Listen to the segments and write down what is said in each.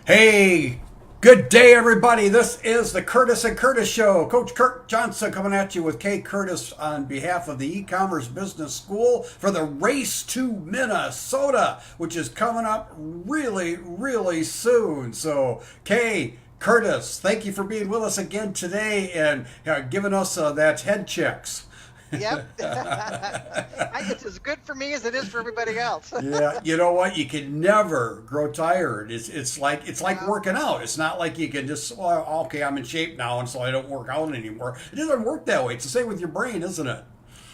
Hey, good day, everybody. This is the Curtis and Curtis Show. Coach Kurt Johnson coming at you with Kay Curtis on behalf of the e-commerce business school for the race to Minnesota, which is coming up really, really soon. So, Kay, Curtis, thank you for being with us again today and giving us that head checks. Yep. It's as good for me as it is for everybody else. Yeah, you know what? You can never grow tired. It's like No. working out. It's not like you can just, well, okay, I'm in shape now, and so I don't work out anymore. It doesn't work that way. It's the same with your brain, isn't it?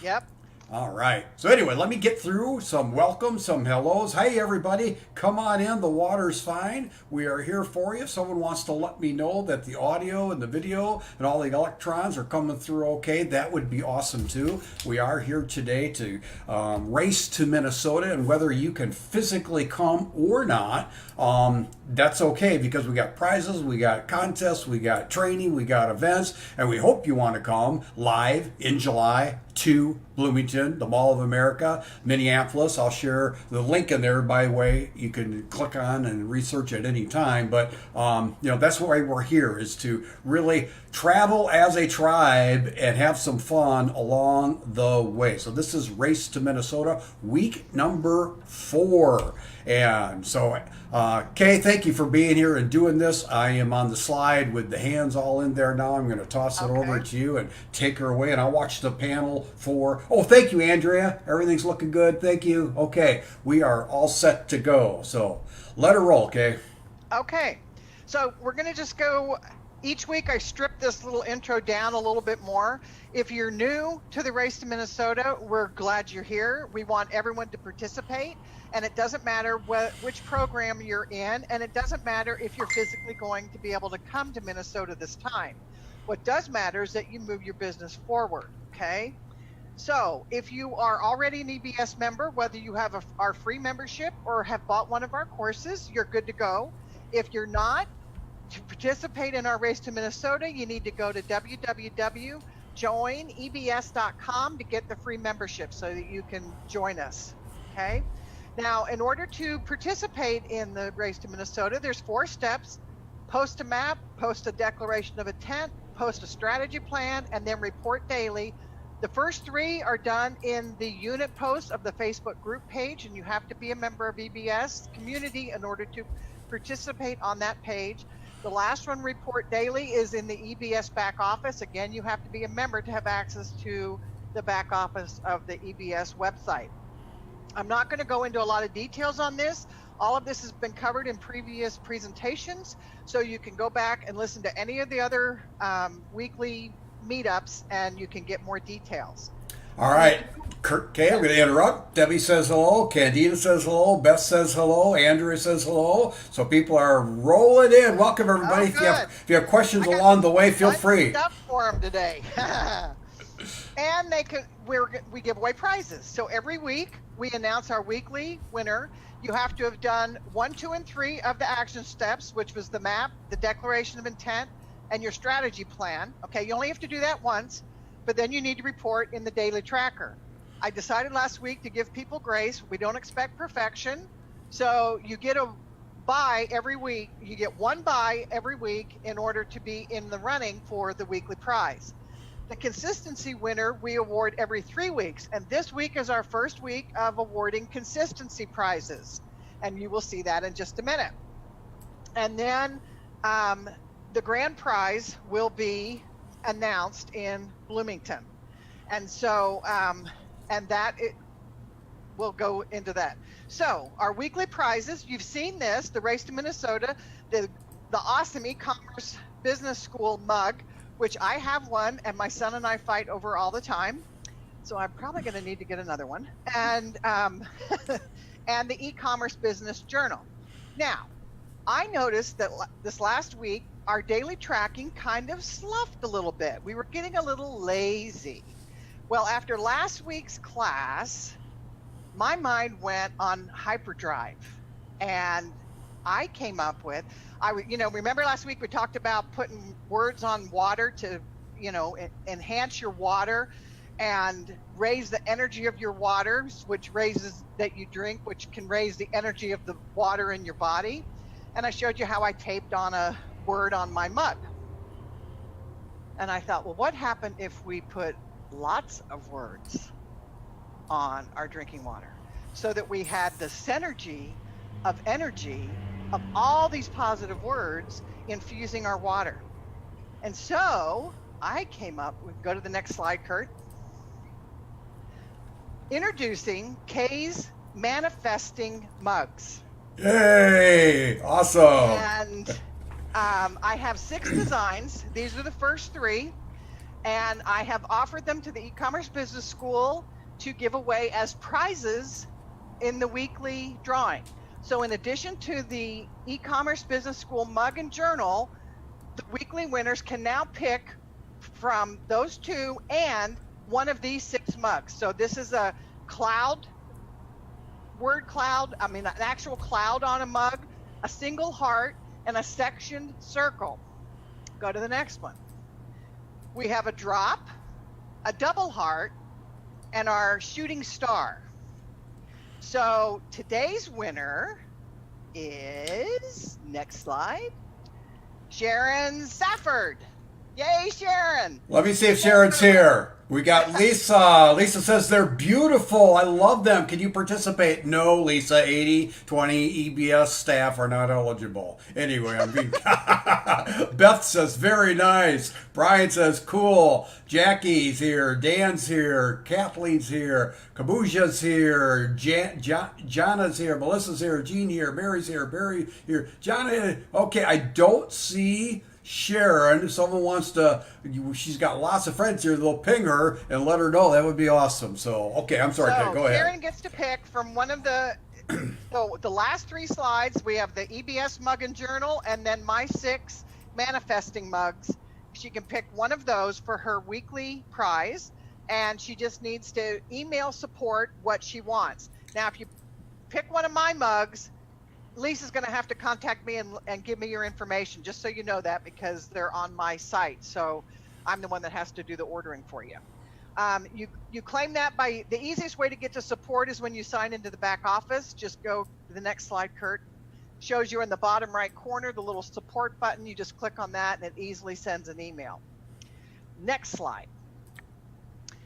Yep. All right. So anyway, let me get through some welcomes, some hellos. Hey everybody, come on in. The water's fine. We are here for you. If someone wants to let me know that the audio and the video and all the electrons are coming through okay, that would be awesome too. We are here today to race to Minnesota, and whether you can physically come or not, that's okay because we got prizes, we got contests, we got training, we got events, and we hope you want to come live in July to Bloomington, the Mall of America, Minneapolis. I'll share the link in there, by the way. You can click on and research at any time. But, that's why we're here, is to really travel as a tribe and have some fun along the way. So this is Race to Minnesota, week number 4. And so, Kay, thank you for being here and doing this. I am on the slide with the hands all in there now. I'm going to toss it over Okay. to you and take her away. And I'll watch the panel for. Oh, thank you, Andrea. Everything's looking good. Thank you. Okay, we are all set to go. So let her roll, Kay. Okay. So we're going to just go. Each week I strip this little intro down a little bit more. If you're new to the Race to Minnesota, we're glad you're here. We want everyone to participate. And it doesn't matter which program you're in, and it doesn't matter if you're physically going to be able to come to Minnesota this time. What does matter is that you move your business forward, okay? So if you are already an EBS member, whether you have our free membership or have bought one of our courses, you're good to go. If you're not, to participate in our Race to Minnesota, you need to go to www.joinebs.com to get the free membership so that you can join us, okay? Now, in order to participate in the Race to Minnesota, there's 4 steps: post a map, post a declaration of intent, post a strategy plan, and then report daily. The first 3 are done in the unit post of the Facebook group page, and you have to be a member of EBS community in order to participate on that page. The last one, report daily, is in the EBS back office. Again, you have to be a member to have access to the back office of the EBS website. I'm not going to go into a lot of details on this. All of this has been covered in previous presentations, so you can go back and listen to any of the other weekly meetups and you can get more details. All We right. do, Okay, I'm yes. going to interrupt. Debbie says hello. Candida says hello. Beth says hello. Andrea says hello. So people are rolling in. Welcome, everybody. Oh, If you have, good. if you have questions I got along the way, feel fun free. stuff for them today. And we give away prizes. So every week we announce our weekly winner. You have to have done 1, 2, and 3 of the action steps, which was the map, the declaration of intent, and your strategy plan. Okay, you only have to do that once, but then you need to report in the daily tracker. I decided last week to give people grace. We don't expect perfection. So you get a buy every week. You get 1 buy every week in order to be in the running for the weekly prize. The consistency winner we award every 3 weeks, and this week is our first week of awarding consistency prizes, and you will see that in just a minute. And then the grand prize will be announced in Bloomington, and so and that it will go into that. So our weekly prizes, you've seen this: the Race to Minnesota, the awesome e-commerce business school mug, which I have one and my son and I fight over all the time. So I'm probably going to need to get another one. And and the e-commerce business journal. Now, I noticed that this last week our daily tracking kind of sloughed a little bit. We were getting a little lazy. Well, after last week's class, my mind went on hyperdrive, and I came up with, remember last week we talked about putting words on water to, enhance your water and raise the energy of your water, which raises that you drink, which can raise the energy of the water in your body. And I showed you how I taped on a word on my mug. And I thought, well, what happened if we put lots of words on our drinking water so that we had the synergy of energy of all these positive words infusing our water? And so I came up with, go to the next slide, Kurt. Introducing Kay's Manifesting Mugs. Yay! Awesome. And I have 6 designs. These are the first 3. And I have offered them to the e-commerce business school to give away as prizes in the weekly drawing. So in addition to the e-commerce business school mug and journal, the weekly winners can now pick from those 2 and one of these 6 mugs. So this is a cloud, word cloud, an actual cloud on a mug, a single heart, and a sectioned circle. Go to the next one. We have a drop, a double heart, and our shooting star. So today's winner is, next slide, Sharon Safford. Yay, Sharon. Let me see if Sharon's here. We got Lisa. Lisa says they're beautiful. I love them. Can you participate? No, Lisa. 80/20 EBS staff are not eligible. Anyway, I'm being. Beth says very nice. Brian says cool. Jackie's here. Dan's here. Kathleen's here. Kabuja's here. Jana's here. Melissa's here. Jean here. Mary's here. Barry here. Jana. Okay, I don't see Sharon. If someone wants to, she's got lots of friends here, they'll ping her and let her know. That would be awesome. So, okay, I'm sorry, Kate, go ahead. Sharon gets to pick from one of the, so the last 3 slides, we have the EBS mug and journal, and then my 6 manifesting mugs. She can pick one of those for her weekly prize, and she just needs to email support what she wants. Now, if you pick one of my mugs, Lisa's going to have to contact me and give me your information, just so you know that, because they're on my site. So I'm the one that has to do the ordering for you. You claim that by the easiest way to get to support is when you sign into the back office. Just go to the next slide, Kurt. Shows you in the bottom right corner the little support button. You just click on that and it easily sends an email. Next slide.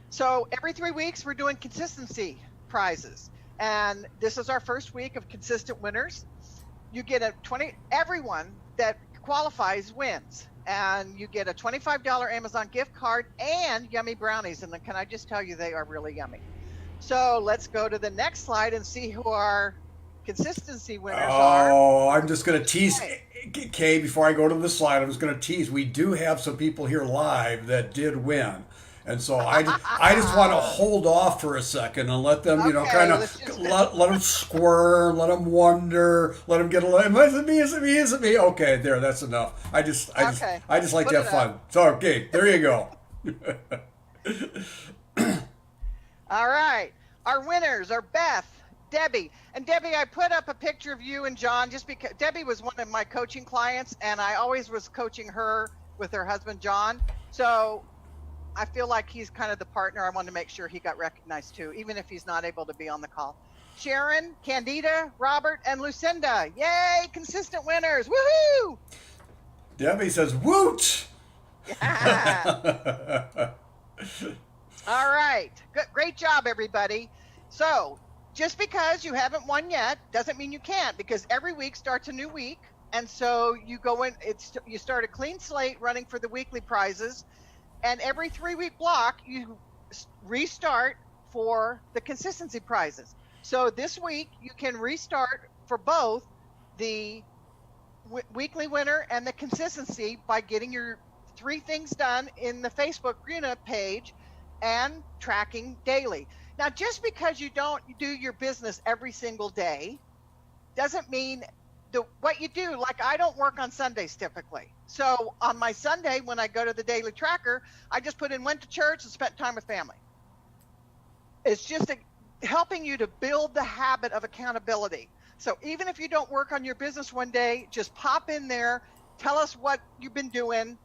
So every 3 weeks we're doing consistency prizes, and this is our first week of consistent winners. You get everyone that qualifies wins, and you get a $25 Amazon gift card and yummy brownies. And then can I just tell you, they are really yummy. So let's go to the next slide and see who our consistency winners are. Oh, I'm just going to tease, Kay, before I go to the slide, I'm just going to tease. We do have some people here live that did win. And so I just want to hold off for a second and let them, kind of let them squirm, let them wonder, let them get a little, is it me? Okay, there, that's enough. I just like to have fun. So, okay, there you go. All right. Our winners are Beth, Debbie. And Debbie, I put up a picture of you and John just because Debbie was one of my coaching clients, and I always was coaching her with her husband, John. So I feel like he's kind of the partner. I wanted to make sure he got recognized too, even if he's not able to be on the call. Sharon, Candida, Robert, and Lucinda. Yay, consistent winners. Woohoo! Debbie says, woot! Yeah. All right. Great job, everybody. So just because you haven't won yet doesn't mean you can't, because every week starts a new week. And so you go in, you start a clean slate running for the weekly prizes. And every 3 week block, you restart for the consistency prizes. So this week, you can restart for both the weekly winner and the consistency by getting your 3 things done in the Facebook Gruna page and tracking daily. Now, just because you don't do your business every single day doesn't mean what you do. Like, I don't work on Sundays typically. So on my Sunday, when I go to the daily tracker, I just put in went to church and spent time with family. It's just helping you to build the habit of accountability. So even if you don't work on your business one day, just pop in there, tell us what you've been doing.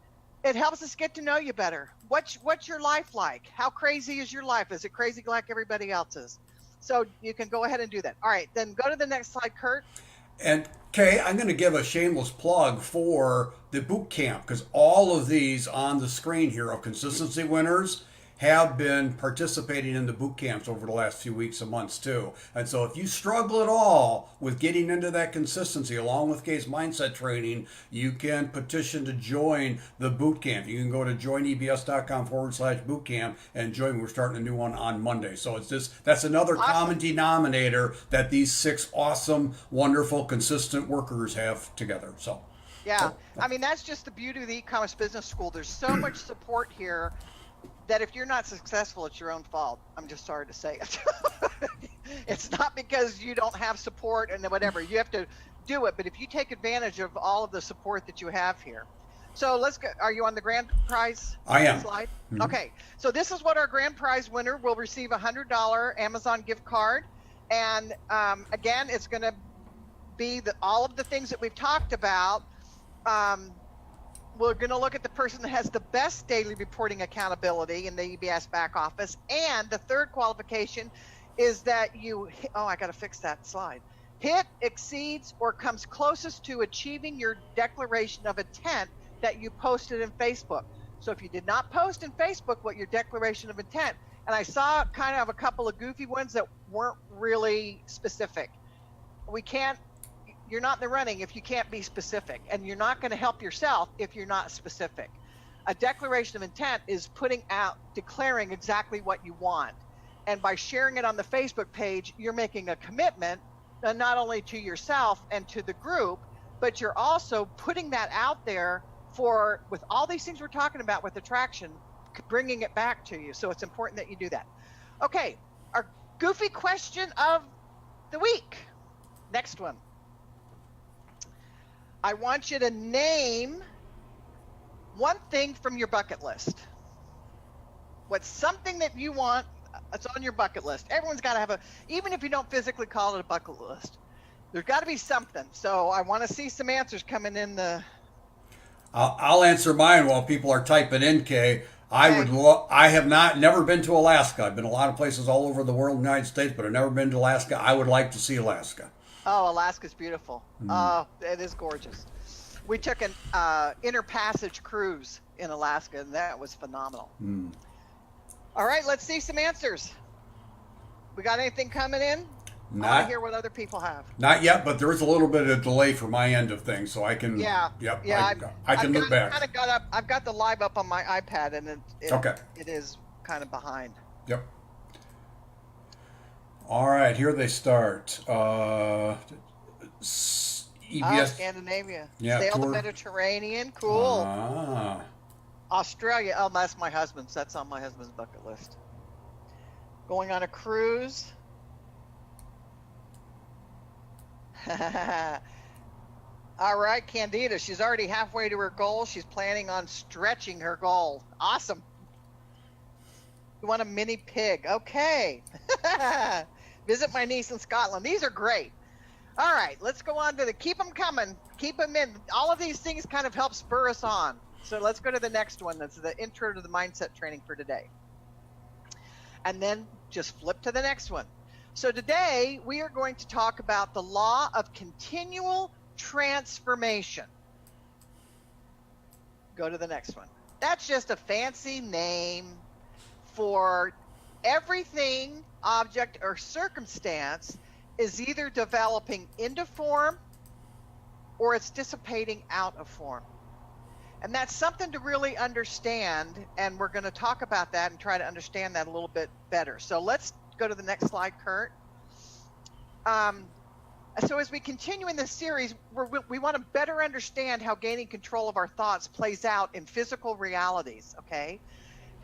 It helps us get to know you better. What's your life like? How crazy is your life? Is it crazy like everybody else's? So you can go ahead and do that. All right, then go to the next slide, Kurt. And Kay, I'm going to give a shameless plug for the boot camp because all of these on the screen here of consistency winners have been participating in the boot camps over the last few weeks and months too. And so if you struggle at all with getting into that consistency along with Kay's mindset training, you can petition to join the boot camp. You can go to joinebs.com/boot camp and join. We're starting a new one on Monday. So it's just, that's another common denominator that these 6 awesome, wonderful, consistent workers have together. So Yeah, I mean, that's just the beauty of the e-commerce business school. There's so much support here that if you're not successful, it's your own fault. I'm just sorry to say it. It's not because you don't have support and whatever. You have to do it. But if you take advantage of all of the support that you have here. So let's go. Are you on the grand prize I am. slide? Mm-hmm. Okay. So this is what our grand prize winner will receive: a $100 Amazon gift card. And again, it's going to be all of the things that we've talked about. We're going to look at the person that has the best daily reporting accountability in the EBS back office. And the third qualification is that you, I got to fix that slide, hit, exceeds, or comes closest to achieving your declaration of intent that you posted in Facebook. So if you did not post in Facebook what your declaration of intent, and I saw kind of a couple of goofy ones that weren't really specific. You're not in the running if you can't be specific, and you're not going to help yourself if you're not specific. A declaration of intent is declaring exactly what you want. And by sharing it on the Facebook page, you're making a commitment, not only to yourself and to the group, but you're also putting that out there with all these things we're talking about with attraction, bringing it back to you. So it's important that you do that. Okay, our goofy question of the week. Next one. I want you to name one thing from your bucket list. What's something that you want that's on your bucket list? Everyone's got to have even if you don't physically call it a bucket list, there's got to be something. So I want to see some answers coming in the. I'll answer mine while people are typing in, Kay. I have never been to Alaska. I've been a lot of places all over the world, United States, but I've never been to Alaska. I would like to see Alaska. Oh, Alaska's beautiful. Oh, it is gorgeous. We took an interpassage cruise in Alaska, and that was phenomenal. All right, let's see some answers. We got anything coming in? I want to hear what other people have. Not yet, but there is a little bit of delay for my end of things, so I can. Yeah. Yep. Yeah. I can look back. I've got the live up on my iPad, and okay. It is kind of behind. Yep. All right, here they start. EBS. Scandinavia. Yeah, Sail tour. the Mediterranean. Cool. Ah. Australia. Oh, that's my husband's. That's on my husband's bucket list. Going on a cruise. All right, Candida. She's already halfway to her goal. She's planning on stretching her goal. Awesome. You want a mini pig? Okay. Visit my niece in Scotland. These are great. All right, let's go on to keep them coming. Keep them in. All of these things kind of help spur us on. So let's go to the next one. That's the intro to the mindset training for today. And then just flip to the next one. So today we are going to talk about the law of continual transformation. Go to the next one. That's just a fancy name for everything, object, or circumstance is either developing into form or it's dissipating out of form. And that's something to really understand, and we're going to talk about that and try to understand that a little bit better. So let's go to the next slide, Kurt. So as we continue in this series, we want to better understand how gaining control of our thoughts plays out in physical realities, okay?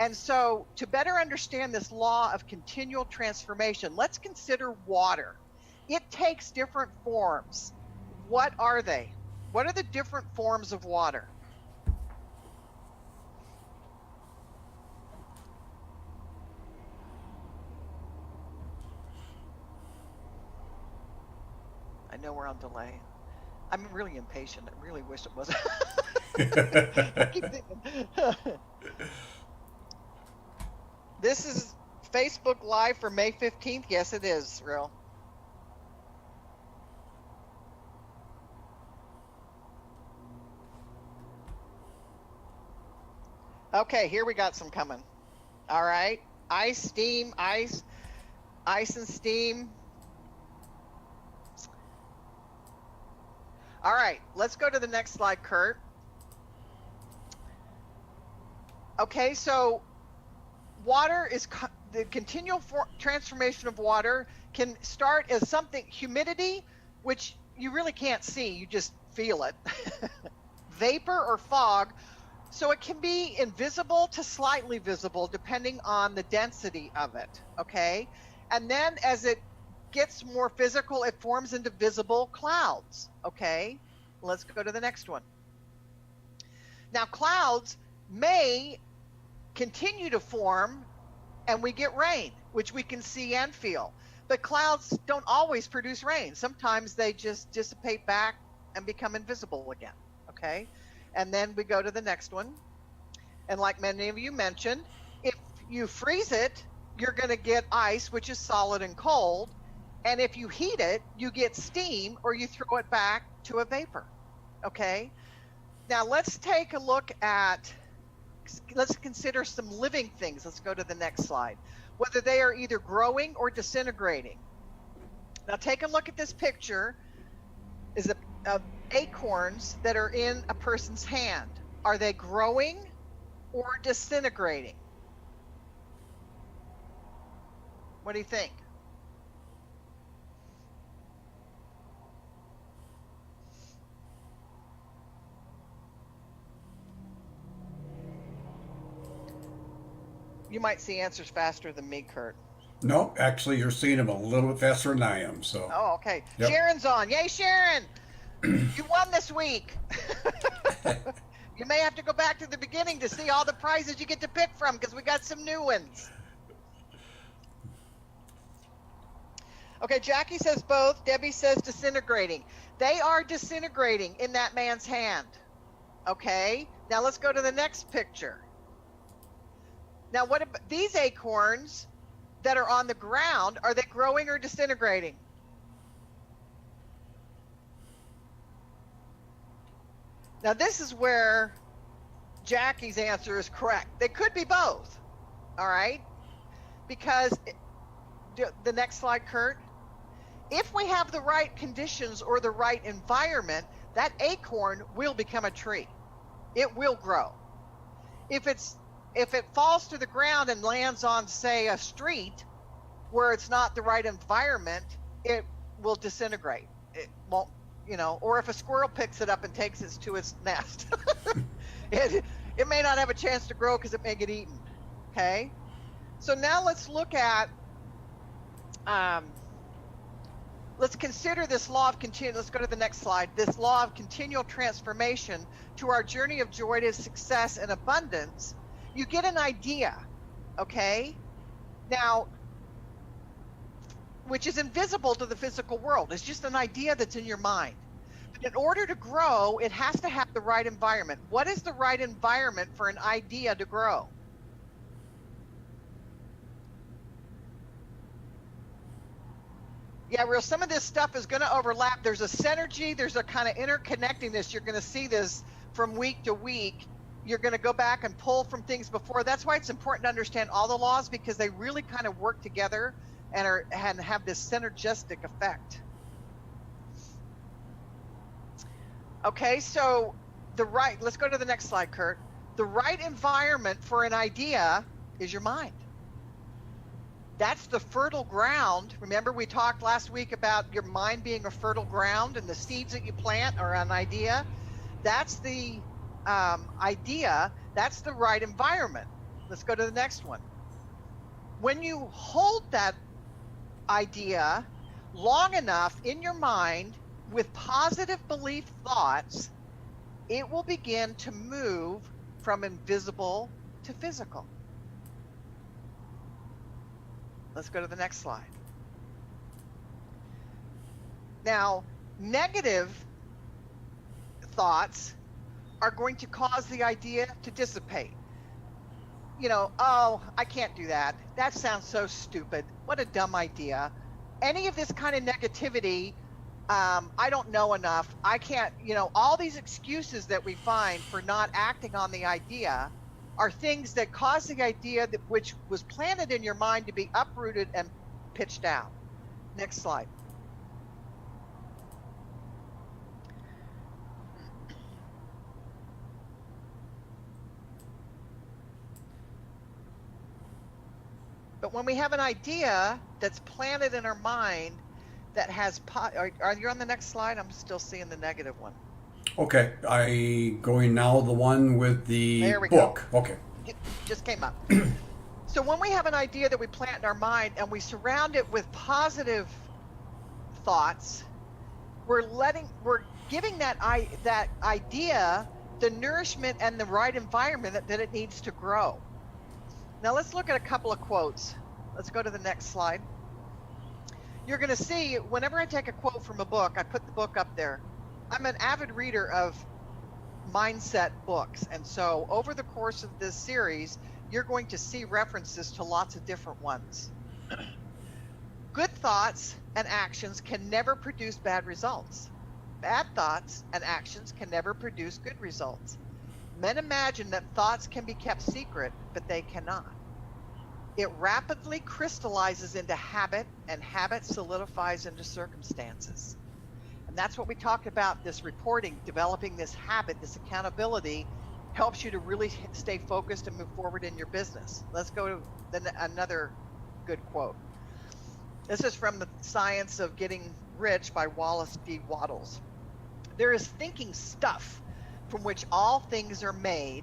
And so to better understand this law of continual transformation, let's consider water. It takes different forms. What are they? What are the different forms of water? I know we're on delay. I'm really impatient. I really wish it wasn't. I keep thinking. This is Facebook Live for May 15th. Yes, it is, real. Okay, here we got some coming. All right. Ice, steam, ice and steam. All right, let's go to the next slide, Kurt. Okay, so water is the continual transformation of water can start as something, humidity, which you really can't see, you just feel it, vapor or fog. So it can be invisible to slightly visible depending on the density of it, okay? And then as it gets more physical, it forms into visible clouds, okay? Let's go to the next one. Now clouds may continue to form and we get rain, which we can see and feel. But clouds don't always produce rain. Sometimes they just dissipate back and become invisible again, okay? And then we go to the next one. And like many of you mentioned, if you freeze it, you're going to get ice, which is solid and cold. And if you heat it, you get steam, or you throw it back to a vapor, okay? Now let's take a look at, let's consider some living things. Let's go to the next slide. Whether they are either growing or disintegrating. Now take a look at this picture. Is of acorns that are in a person's hand. Are they growing or disintegrating? What do you think? You might see answers faster than me, Kurt. No, actually, you're seeing them a little bit faster than I am. So. Oh, okay. Yep. Sharon's on. Yay, Sharon! You won this week. You may have to go back to the beginning to see all the prizes you get to pick from, because we got some new ones. Okay, Jackie says both. Debbie says disintegrating. They are disintegrating in that man's hand. Okay, now let's go to the next picture. Now, what about these acorns that are on the ground? Are they growing or disintegrating? Now, this is where Jackie's answer is correct. They could be both, all right? Because, the next slide, Kurt. If we have the right conditions or the right environment, that acorn will become a tree. It will grow. If it falls to the ground and lands on, say, a street where it's not the right environment, it will disintegrate. It won't, or if a squirrel picks it up and takes it to its nest, it may not have a chance to grow because it may get eaten, okay? So now let's look at, let's consider this law of let's go to the next slide, this law of continual transformation to our journey of joy to success and abundance. You get an idea, okay? Now, which is invisible to the physical world. It's just an idea that's in your mind. But in order to grow, it has to have the right environment. What is the right environment for an idea to grow? Yeah, real. Some of this stuff is going to overlap. There's a synergy. There's a kind of interconnectedness. You're going to see this from week to week. You're going to go back and pull from things before. That's why it's important to understand all the laws, because they really kind of work together and have this synergistic effect. Okay, so let's go to the next slide, Kurt. The right environment for an idea is your mind. That's the fertile ground. Remember, we talked last week about your mind being a fertile ground, and the seeds that you plant are an idea. That's the idea. That's the right environment. Let's go to the next one. When you hold that idea long enough in your mind with positive belief thoughts, it will begin to move from invisible to physical. Let's go to the next slide. Now, negative thoughts are going to cause the idea to dissipate. Oh, I can't do that. That sounds so stupid. What a dumb idea. Any of this kind of negativity, I don't know enough. I can't, all these excuses that we find for not acting on the idea are things that cause the idea that which was planted in your mind to be uprooted and pitched out. Next slide. But when we have an idea that's planted in our mind that has, are you on the next slide? I'm still seeing the negative one. Okay, I going now the one with the There we book. go. Okay. It just came up. So when we have an idea that we plant in our mind and we surround it with positive thoughts, we're giving that idea the nourishment and the right environment that it needs to grow. Now let's look at a couple of quotes. Let's go to the next slide. You're going to see whenever I take a quote from a book, I put the book up there. I'm an avid reader of mindset books, and so over the course of this series, you're going to see references to lots of different ones. Good thoughts and actions can never produce bad results. Bad thoughts and actions can never produce good results. Men imagine that thoughts can be kept secret, but they cannot. It rapidly crystallizes into habit, and habit solidifies into circumstances. And that's what we talked about, this reporting, developing this habit, this accountability helps you to really stay focused and move forward in your business. Let's go to another good quote. This is from The Science of Getting Rich by Wallace D. Wattles. There is thinking stuff from which all things are made,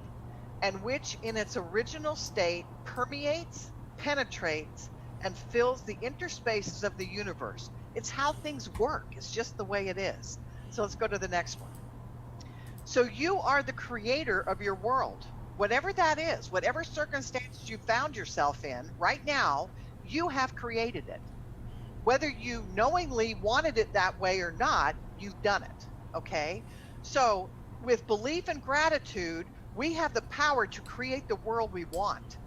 and which in its original state permeates, penetrates, and fills the interspaces of the universe. It's how things work. It's just the way it is. So let's go to the next one. So you are the creator of your world. Whatever that is, whatever circumstances you found yourself in right now, you have created it. Whether you knowingly wanted it that way or not, you've done it. Okay? So with belief and gratitude, we have the power to create the world we want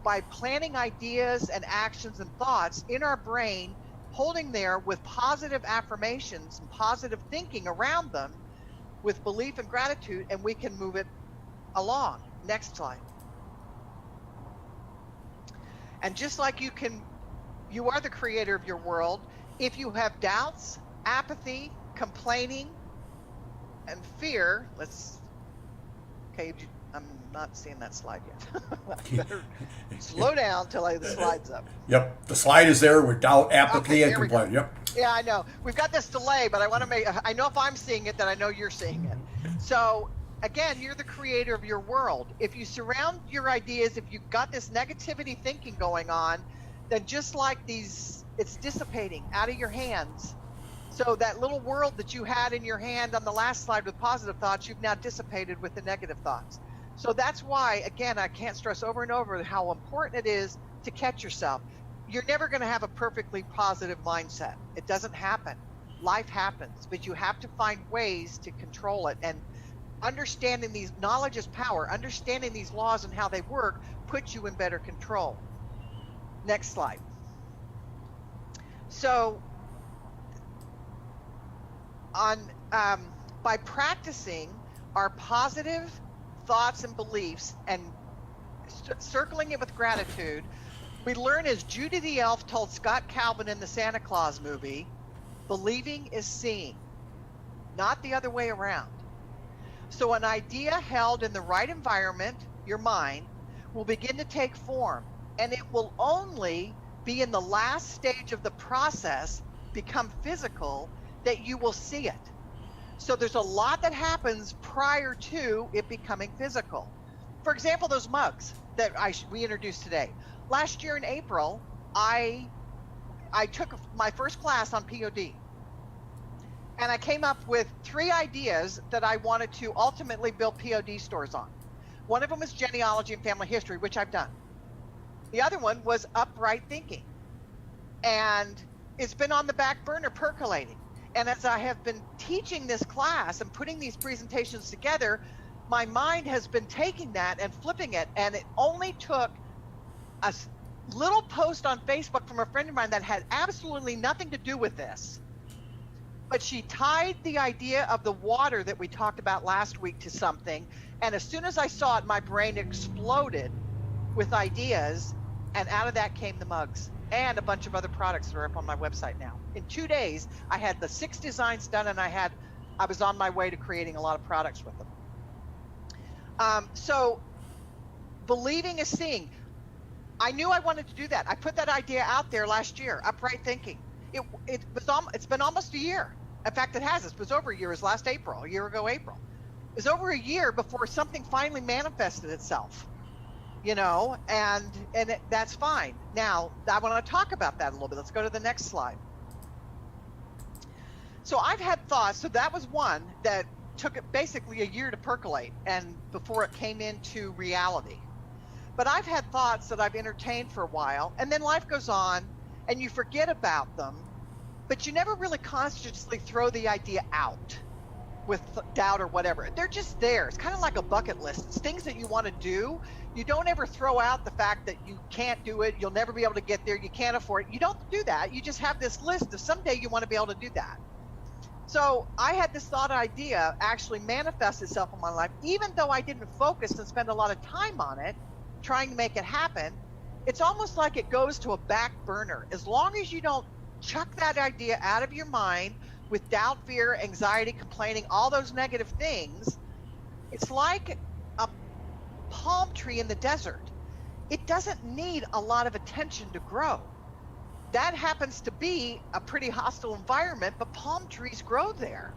by planting ideas and actions and thoughts in our brain, holding there with positive affirmations and positive thinking around them with belief and gratitude, and we can move it along. Next slide. And just like you are the creator of your world. If you have doubts, apathy, complaining, and fear, I'm not seeing that slide yet. I better slow down till the slide's up. Yep, the slide is there with doubt, apathy, and complaint. Yep. Yeah, I know. We've got this delay, but I know if I'm seeing it, then I know you're seeing it. So again, you're the creator of your world. If you surround your ideas, if you've got this negativity thinking going on, then just like it's dissipating out of your hands. So that little world that you had in your hand on the last slide with positive thoughts, you've now dissipated with the negative thoughts. So that's why, again, I can't stress over and over how important it is to catch yourself. You're never going to have a perfectly positive mindset. It doesn't happen. Life happens, but you have to find ways to control it. And understanding these, knowledge is power, understanding these laws and how they work puts you in better control. Next slide. So by practicing our positive thoughts and beliefs and circling it with gratitude, we learn, as Judy the Elf told Scott Calvin in the Santa Claus movie, believing is seeing, not the other way around. So an idea held in the right environment, your mind, will begin to take form, and it will only be in the last stage of the process, become physical, that you will see it. So there's a lot that happens prior to it becoming physical. For example, those mugs that we introduced today. Last year in April, I took my first class on POD. And I came up with 3 ideas that I wanted to ultimately build POD stores on. One of them was genealogy and family history, which I've done. The other one was upright thinking. And it's been on the back burner percolating. And as I have been teaching this class and putting these presentations together, my mind has been taking that and flipping it. And it only took a little post on Facebook from a friend of mine that had absolutely nothing to do with this but she tied the idea of the water that we talked about last week to something. And as soon as I saw it, my brain exploded with ideas. And out of that came the mugs and a bunch of other products that are up on my website now. In 2 days, I had the 6 designs done, and I was on my way to creating a lot of products with them. So believing is seeing. I knew I wanted to do that. I put that idea out there last year, upright thinking. It's been almost a year. In fact, it has. It was over a year. It was last April, a year ago April. It was over a year before something finally manifested itself, and that's fine. Now, I want to talk about that a little bit. Let's go to the next slide. So I've had thoughts. So that was one that took it basically a year to percolate and before it came into reality. But I've had thoughts that I've entertained for a while, and then life goes on and you forget about them, but you never really consciously throw the idea out with doubt or whatever. They're just there. It's kind of like a bucket list. It's things that you want to do. You don't ever throw out the fact that you can't do it. You'll never be able to get there. You can't afford it. You don't do that. You just have this list of someday you want to be able to do that. So I had this thought idea actually manifest itself in my life, even though I didn't focus and spend a lot of time on it, trying to make it happen. It's almost like it goes to a back burner. As long as you don't chuck that idea out of your mind with doubt, fear, anxiety, complaining, all those negative things, it's like a palm tree in the desert. It doesn't need a lot of attention to grow. That happens to be a pretty hostile environment, but palm trees grow there.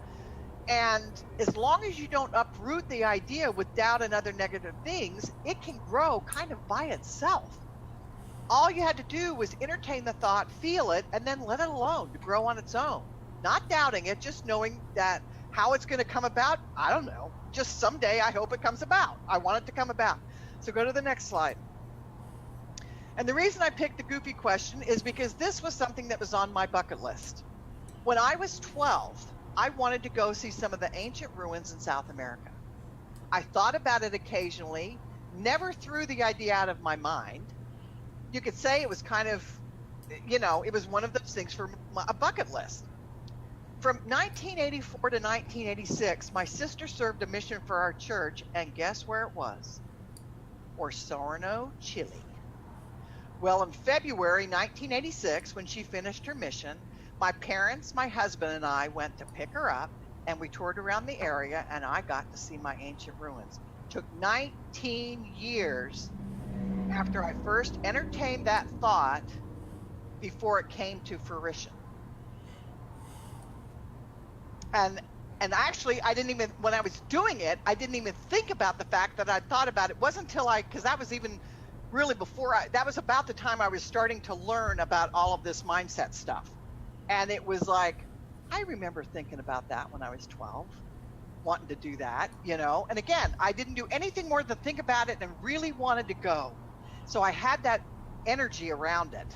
And as long as you don't uproot the idea with doubt and other negative things, it can grow kind of by itself. All you had to do was entertain the thought, feel it, and then let it alone to grow on its own. Not doubting it, just knowing that how it's going to come about, I don't know. Just someday I hope it comes about. I want it to come about. So go to the next slide. And the reason I picked the goofy question is because this was something that was on my bucket list. When I was 12, I wanted to go see some of the ancient ruins in South America. I thought about it occasionally, never threw the idea out of my mind. You could say it was kind of, it was one of those things for a bucket list. From 1984 to 1986, my sister served a mission for our church, and guess where it was? Osorno, Chile. Well, in February 1986, when she finished her mission, my parents, my husband, and I went to pick her up, and we toured around the area, and I got to see my ancient ruins. It took 19 years after I first entertained that thought before it came to fruition. And actually, when I was doing it, I didn't even think about the fact that I'd thought about it. It wasn't until because that was even really that was about the time I was starting to learn about all of this mindset stuff. And it was like, I remember thinking about that when I was 12, wanting to do that, And again, I didn't do anything more than think about it and really wanted to go. So I had that energy around it.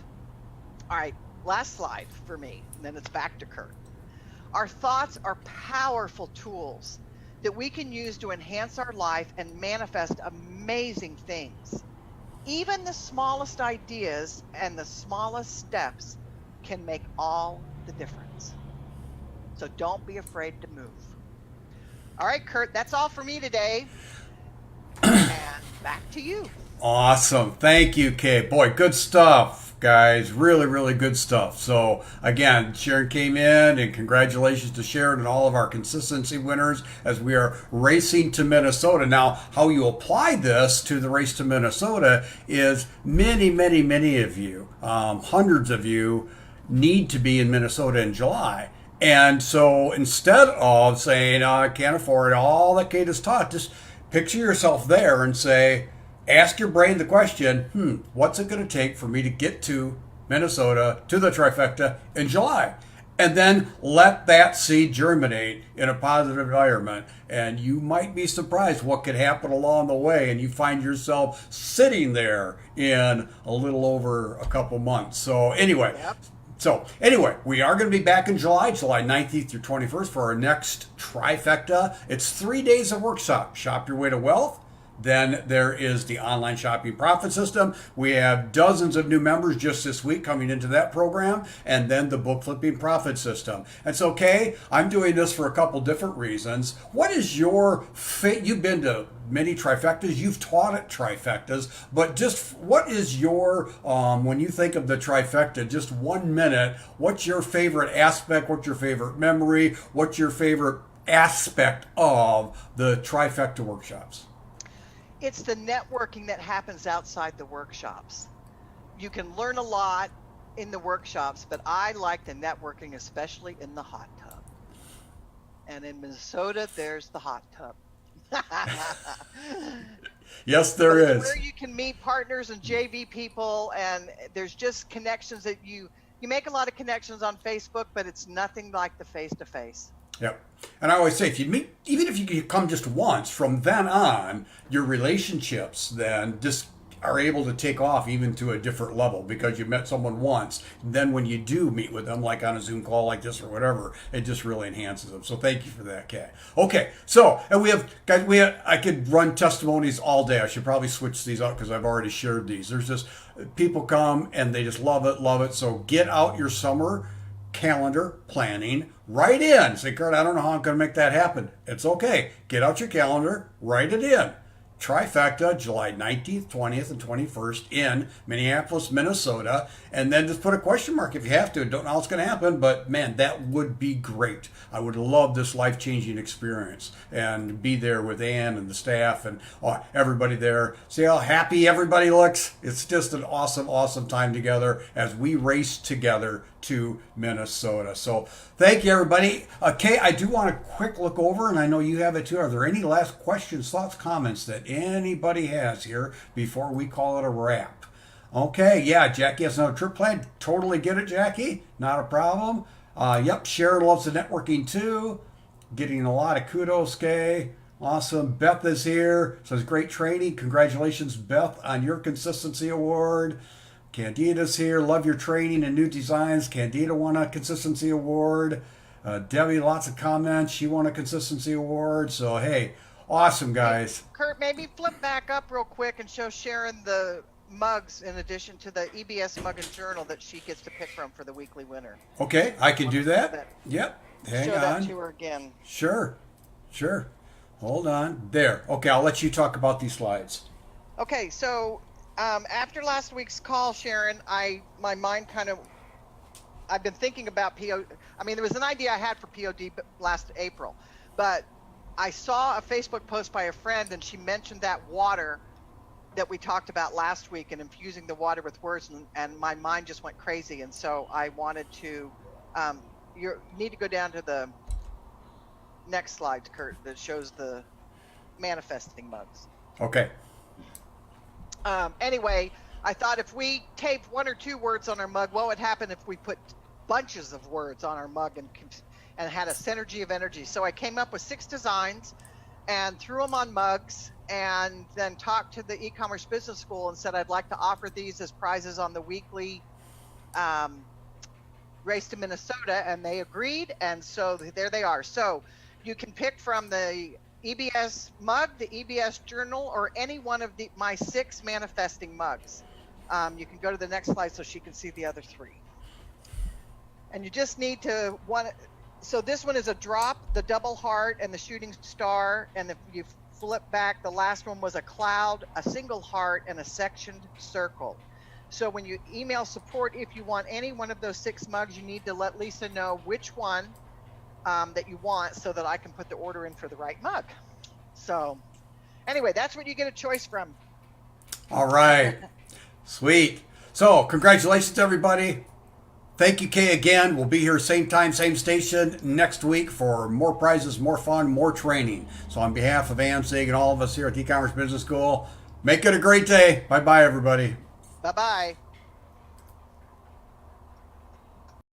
All right, last slide for me, and then it's back to Kurt. Our thoughts are powerful tools that we can use to enhance our life and manifest amazing things. Even the smallest ideas and the smallest steps can make all the difference. So don't be afraid to move. All right, Kurt, that's all for me today. And back to you. Awesome. Thank you, Kay. Boy, good stuff, guys. Really, really good stuff. So, again, Sharon came in, and congratulations to Sharon and all of our consistency winners as we are racing to Minnesota. Now, how you apply this to the race to Minnesota is many, many, many of you, hundreds of you, need to be in Minnesota in July. And so instead of saying, I can't afford all that Kate has taught, just picture yourself there and say, ask your brain the question, what's it going to take for me to get to Minnesota, to the trifecta in July? And then let that seed germinate in a positive environment. And you might be surprised what could happen along the way. And you find yourself sitting there in a little over a couple months. So anyway, we are going to be back in July 19th through 21st for our next trifecta. It's 3 days of workshop. Shop your way to wealth. Then there is the online shopping profit system. We have dozens of new members just this week coming into that program, and then the book flipping profit system. And so, Kay, I'm doing this for a couple different reasons. What is your you've been to many trifectas, you've taught at trifectas, but just what is your, when you think of the trifecta, just 1 minute, what's your favorite aspect, what's your favorite memory, what's your favorite aspect of the trifecta workshops? It's the networking that happens outside the workshops. You can learn a lot in the workshops, but I like the networking, especially in the hot tub. And in Minnesota, there's the hot tub. Yes, there is. Where you can meet partners and JV people, and there's just connections that you make a lot of connections on Facebook, but it's nothing like the face-to-face. Yep. And I always say, if you meet, even if you come just once, from then on, your relationships then just are able to take off even to a different level because you met someone once. And then when you do meet with them, like on a Zoom call like this or whatever, it just really enhances them. So thank you for that, Kay. Okay, so, and we have, guys, I could run testimonies all day. I should probably switch these out because I've already shared these. There's just, people come and they just love it, love it. So get out your summer calendar planning, write in. Say, Kurt, I don't know how I'm going to make that happen. It's okay. Get out your calendar, write it in. Trifecta, July 19th, 20th, and 21st in Minneapolis, Minnesota. And then just put a question mark if you have to. Don't know how it's going to happen, but man, that would be great. I would love this life-changing experience and be there with Ann and the staff and everybody there. See how happy everybody looks? It's just an awesome, awesome time together as we race together to Minnesota. So thank you, everybody. Kay, I do want a quick look over, and I know you have it too. Are there any last questions, thoughts, comments that anybody has here before we call it a wrap? Okay, yeah, Jackie has another trip planned. Totally get it, Jackie. Not a problem. Yep, Sharon loves the networking too. Getting a lot of kudos, Kay. Awesome. Beth is here. Says great training. Congratulations, Beth, on your consistency award. Candida's here. Love your training and new designs. Candida won a consistency award. Debbie, lots of comments. She won a consistency award. So, hey, awesome, guys. Kurt, maybe flip back up real quick and show Sharon the mugs in addition to the EBS mug and journal that she gets to pick from for the weekly winner. Okay, I can do that. Yep. Hang on. Show that to her again. Sure. Hold on. There. Okay, I'll let you talk about these slides. Okay, so after last week's call, Sharon, my mind I've been thinking about PO. I mean, there was an idea I had for POD last April, but I saw a Facebook post by a friend, and she mentioned that water that we talked about last week and infusing the water with words, and my mind just went crazy. And so I wanted to, you need to go down to the next slide, Kurt, that shows the manifesting mugs. Okay. Anyway, I thought if we taped 1 or 2 words on our mug, what would happen if we put bunches of words on our mug and had a synergy of energy? So I came up with 6 designs and threw them on mugs, and then talked to the e-commerce business school and said I'd like to offer these as prizes on the weekly race to Minnesota, and they agreed, and so there they are. So you can pick from the EBS mug, the EBS journal, or any one of my 6 manifesting mugs. You can go to the next slide so she can see the other 3. And you just need to so this one is a drop, the double heart, and the shooting star. And if you flip back, the last one was a cloud, a single heart, and a sectioned circle. So when you email support, if you want any one of those 6 mugs, you need to let Lisa know which one that you want so that I can put the order in for the right mug. So anyway, that's what you get a choice from. All right. Sweet. So congratulations, everybody. Thank you, Kay, again. We'll be here same time, same station next week for more prizes, more fun, more training. So on behalf of Ann Sig and all of us here at the E-commerce Business School, make it a great day. Bye-bye, everybody. Bye-bye.